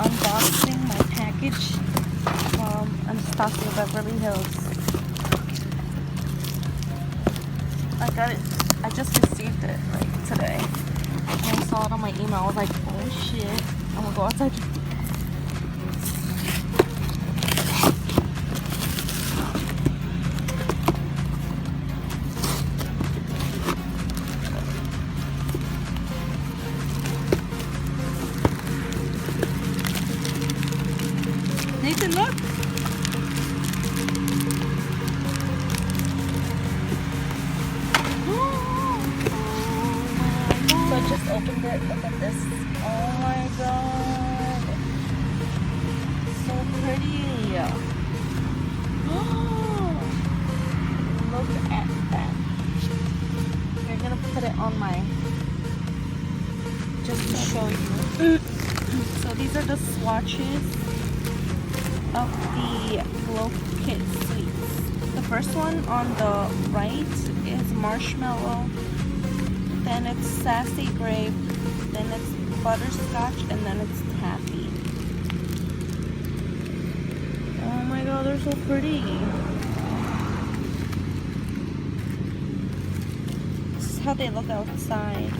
unboxing my package from Anastasia Beverly Hills. I got it. I just received it like today. And I saw it on my email. I was like, oh shit. I'm gonna go outside. Nathan, look. So I just opened it. Look at this. Oh my god. So pretty. Look at that. We're gonna put it on my, just to show you. So these are the swatches of the Glow Kit sweets. The first one on the right is marshmallow, then it's sassy grape, then it's butterscotch, and then it's taffy. Oh my god, they're so pretty. This is how they look outside.